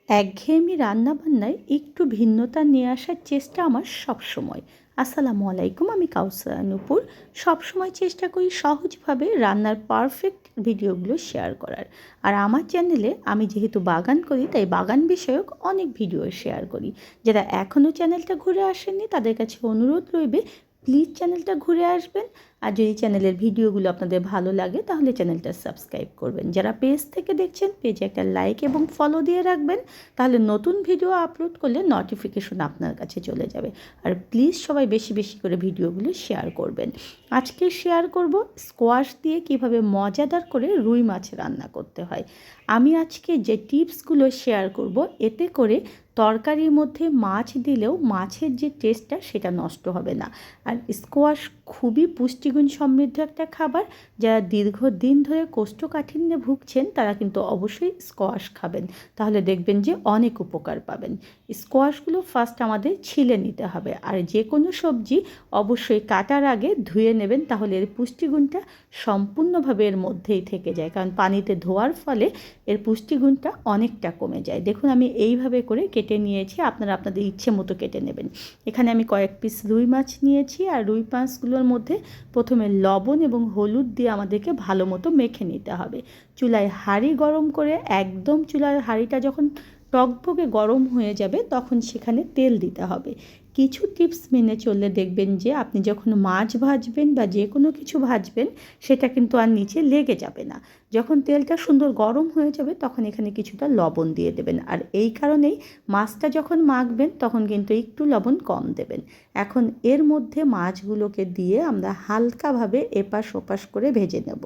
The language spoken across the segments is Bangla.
একঘেয়েমি রান্নাবান্নায় একটু ভিন্নতা নিয়ে আসার চেষ্টা আমার সবসময়। আসসালামু আলাইকুম, আমি কাউসার নূপুর। সবসময় চেষ্টা করি সহজভাবে রান্নার পারফেক্ট ভিডিওগুলো শেয়ার করার। আর আমার চ্যানেলে আমি যেহেতু বাগান করি, তাই বাগান বিষয়ক অনেক ভিডিও শেয়ার করি। যারা এখনও চ্যানেলটা ঘুরে আসেননি তাদের কাছে অনুরোধ রইবে, প্লিজ চ্যানেলটা ঘুরে আসবেন। আর যদি চ্যানেলের ভিডিওগুলো আপনাদের ভালো লাগে তাহলে চ্যানেলটা সাবস্ক্রাইব করবেন। যারা পেজ থেকে দেখছেন পেজে একটা লাইক এবং ফলো দিয়ে রাখবেন, তাহলে নতুন ভিডিও আপলোড করলে নোটিফিকেশন আপনার কাছে চলে যাবে। আর প্লিজ সবাই বেশি বেশি করে ভিডিওগুলো শেয়ার করবেন। আজকে শেয়ার করব স্কোয়াশ দিয়ে কিভাবে মজাদার করে রুই মাছ রান্না করতে হয়। আমি আজকে যে টিপসগুলো শেয়ার করব, এতে করে তরকারির মধ্যে মাছ দিলেও মাছের যে টেস্টটা সেটা নষ্ট হবে না। আর স্কোয়াশ খুবই পুষ্টিগুণ সমৃদ্ধ একটা খাবার। যারা দীর্ঘদিন ধরে কোষ্ঠকাঠিন্যে ভুগছেন তারা কিন্তু অবশ্যই স্কোয়াশ খাবেন, তাহলে দেখবেন যে অনেক উপকার পাবেন। স্কোয়াশগুলো ফার্স্ট আমাদের ছিলে নিতে হবে। আর যে কোনো সবজি অবশ্যই কাটার আগে ধুয়ে নেবেন, তাহলে এর পুষ্টিগুণটা সম্পূর্ণভাবে এর মধ্যেই থেকে যায়, কারণ পানিতে ধোয়ার ফলে এর পুষ্টিগুণটা অনেকটা কমে যায়। দেখুন আমি এইভাবে করে কেটে নিয়েছি, আপনারা আপনাদের ইচ্ছে মতো কেটে নেবেন। এখানে আমি কয়েক পিস রুই মাছ নিয়েছি, আর রুই মাছগুলোর মধ্যে প্রথমে লবণ এবং হলুদ দিয়ে আমাদেরকে ভালো মতো মেখে নিতে হবে। চুলায় হাঁড়ি গরম করে একদম চুলার হাঁড়িটা যখন টকবকে গরম হয়ে যাবে তখন সেখানে তেল দিতে হবে। কিছু টিপস মেনে চললে দেখবেন যে আপনি যখন মাছ ভাজবেন বা যে কোনো কিছু ভাজবেন সেটা কিন্তু আর নিচে লেগে যাবে না। যখন তেলটা সুন্দর গরম হয়ে যাবে তখন এখানে কিছুটা লবণ দিয়ে দেবেন। আর এই কারণেই মাছটা যখন মাখবেন তখন কিন্তু একটু লবণ কম দেবেন। এখন এর মধ্যে মাছগুলোকে দিয়ে আমরা হালকাভাবে এপাশ ওপাশ করে ভেজে নেব।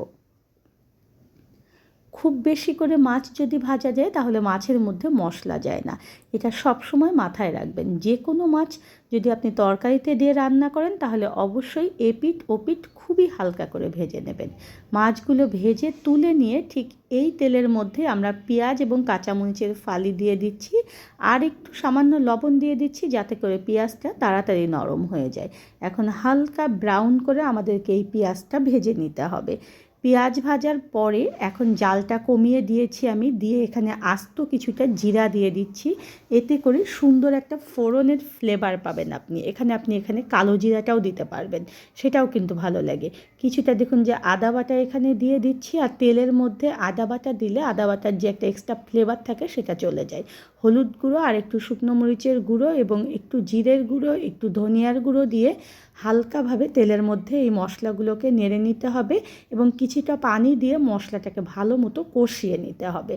খুব বেশি করে মাছ যদি ভাজা যায় তাহলে মাছের মধ্যে মশলা যায় না, এটা সব সময় মাথায় রাখবেন। যে কোনো মাছ যদি আপনি তরকারিতে দিয়ে রান্না করেন তাহলে অবশ্যই এপিঠ ওপিঠ খুবই হালকা করে ভেজে নেবেন। মাছগুলো ভেজে তুলে নিয়ে ঠিক এই তেলের মধ্যে আমরা পেঁয়াজ এবং কাঁচামরিচের ফালি দিয়ে দিচ্ছি, আর একটু সামান্য লবণ দিয়ে দিচ্ছি যাতে করে পেঁয়াজটা তাড়াতাড়ি নরম হয়ে যায়। এখন হালকা ব্রাউন করে আমাদেরকে এই পেঁয়াজটা ভেজে নিতে হবে। পেঁয়াজ ভাজার পরে এখন জালটা কমিয়ে দিয়েছি আমি, দিয়ে এখানে আস্ত কিছুটা জিরা দিয়ে দিচ্ছি। এতে করে সুন্দর একটা ফোড়নের ফ্লেভার পাবেন আপনি এখানে কালো জিরাটাও দিতে পারবেন, সেটাও কিন্তু ভালো লাগে। কিছুটা দেখুন যে আদা বাটা এখানে দিয়ে দিচ্ছি, আর তেলের মধ্যে আদা বাটা দিলে আদা বাটার যে একটা এক্সট্রা ফ্লেভার থাকে সেটা চলে যায়। হলুদ গুঁড়ো আর একটু শুকনো মরিচের গুঁড়ো এবং একটু জিরের গুঁড়ো, একটু ধনিয়ার গুঁড়ো দিয়ে হালকাভাবে তেলের মধ্যে এই মশলাগুলোকে নেড়ে নিতে হবে এবং কিছুটা পানি দিয়ে মশলাটাকে ভালো মতো কষিয়ে নিতে হবে।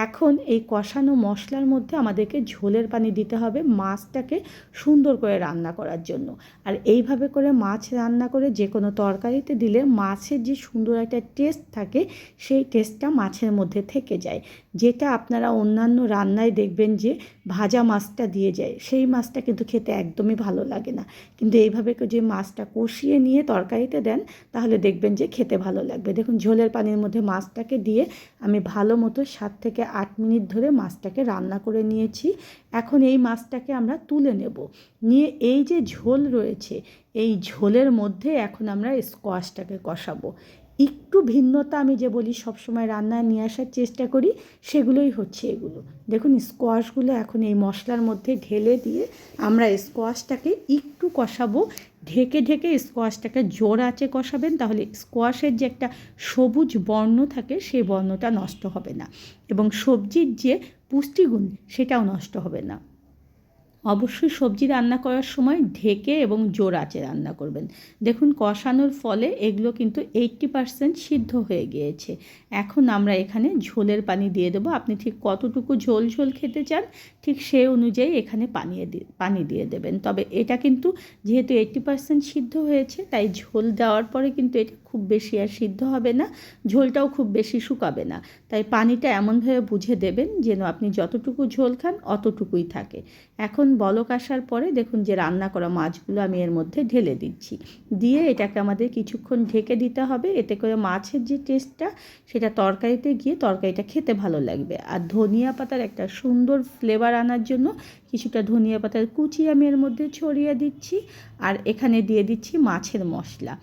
এখন এই কষানো মশলার মধ্যে আমাদেরকে ঝোলের পানি দিতে হবে মাছটাকে সুন্দর করে রান্না করার জন্য। আর এইভাবে করে মাছ রান্না করে যে কোনো তরকারিতে দিলে মাছের যে সুন্দর একটা টেস্ট থাকে সেই টেস্টটা মাছের মধ্যে থেকে যায়, যেটা আপনারা অন্যান্য রান্নায় দেখবেন যে ভাজা মাছটা দিয়ে যায়, সেই মাছটা কিন্তু খেতে একদমই ভালো লাগে না। কিন্তু এইভাবে যে মাছটা কষিয়ে নিয়ে তরকারিতে দেন তাহলে দেখবেন যে খেতে ভালো লাগবে। দেখুন ঝোলের পানির মধ্যে মাছটাকে দিয়ে আমি ভালো মতো 7 থেকে 8 মিনিট ধরে মাছটাকে রান্না করে নিয়েছি। এখন এই মাছটাকে আমরা তুলে নেব, নিয়ে এই যে ঝোল রয়েছে এই ঝোলের মধ্যে এখন আমরা স্কোয়াশটাকে কষাবো। একটু ভিন্নতা আমি যে বলি সবসময় রান্নায় নিয়ে আসার চেষ্টা করি, সেগুলোই হচ্ছে এগুলো। দেখুন স্কোয়াশগুলো এখন এই মশলার মধ্যে ঢেলে দিয়ে আমরা স্কোয়াশটাকে একটু কষাবো। ঢেকে ঢেকে স্কোয়াশটাকে জোর আঁচে কষাবেন, তাহলে স্কোয়াশের যে একটা সবুজ বর্ণ থাকে সেই বর্ণটা নষ্ট হবে না এবং সবজির যে পুষ্টিগুণ সেটাও নষ্ট হবে না। অবশ্যই সবজি রান্না করার সময় ঢেকে এবং জোর আঁচে রান্না করবেন। দেখুন কষানোর ফলে এগুলো কিন্তু 80% সিদ্ধ হয়ে গিয়েছে। এখন আমরা এখানে ঝোলের পানি দিয়ে দেবো। আপনি ঠিক কতটুকু ঝোল ঝোল খেতে চান ঠিক সেই অনুযায়ী এখানে পানি দিয়ে দেবেন। তবে এটা কিন্তু যেহেতু 80% সিদ্ধ হয়েছে তাই ঝোল দেওয়ার পরে কিন্তু এটা খুব বেশি আর সিদ্ধ হবে না, ঝোলটাও খুব বেশি শুকাবে না। তাই পানিটা এমনভাবে বুঝে দেবেন যেন আপনি যতটুকু ঝোল খান অতটুকুই থাকে। এখন বলক আসার পরে দেখুন যে রান্না করা মাছগুলো আমি এর মধ্যে ঢেলে দিচ্ছি, দিয়ে এটাকে আমাদের কিছুক্ষণ ঢেকে দিতে হবে। এতে করে মাছের যে টেস্টটা সেটা তরকারিতে গিয়ে তরকারিটা খেতে ভালো লাগবে। আর ধনিয়া পাতার একটা সুন্দর ফ্লেভার আনার জন্য কিছুটা ধনিয়া পাতার কুচি আমি এর মধ্যে ছড়িয়ে দিচ্ছি। আর এখানে দিয়ে দিচ্ছি মাছের মশলা।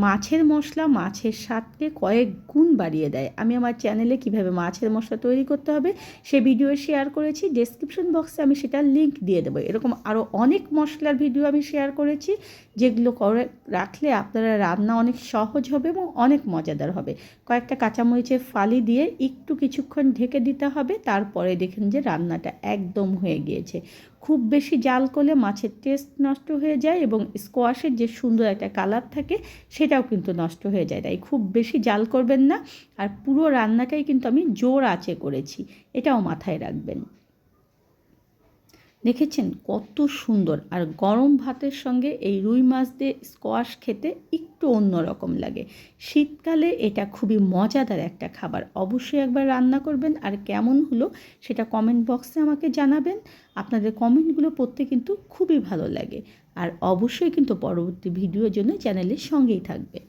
মাছের মশলা মাছের স্বাদকে কয়েক গুণ বাড়িয়ে দেয়। আমি আমার চ্যানেলে কিভাবে মাছের মশলা তৈরি করতে হবে সে ভিডিও শেয়ার করেছি, ডেসক্রিপশন বক্সে আমি সেটার লিঙ্ক দিয়ে দেবো। এরকম আরও অনেক মশলার ভিডিও আমি শেয়ার করেছি, যেগুলো করে রাখলে আপনারা রান্না অনেক সহজ হবে এবং অনেক মজাদার হবে। কয়েকটা কাঁচামরিচের ফালি দিয়ে একটু কিছুক্ষণ ঢেকে দিতে হবে, তারপরে দেখেন যে রান্নাটা একদম হয়ে গিয়েছে। খুব বেশি জাল করলে মাছের টেস্ট নষ্ট হয়ে যায় এবং স্কোয়াশের যে সুন্দর একটা কালার থাকে সেটাও কিন্তু নষ্ট হয়ে যায়। তাই খুব বেশি জাল করবেন না। আর পুরো রান্নাটাই কিন্তু আমি জোর আঁচে করেছি, এটাও মাথায় রাখবেন। দেখেছেন কত সুন্দর। আর গরম ভাতের সঙ্গে এই রুই মাছ দিয়ে স্কোয়াশ খেতে একটু অন্যরকম লাগে। শীতকালে এটা খুবই মজাদার একটা খাবার। অবশ্যই একবার রান্না করবেন, আর কেমন হলো সেটা কমেন্ট বক্সে আমাকে জানাবেন। আপনাদের কমেন্টগুলো পড়তে কিন্তু খুবই ভালো লাগে। আর অবশ্যই কিন্তু পরবর্তী ভিডিওর জন্য চ্যানেলের সঙ্গেই থাকবে।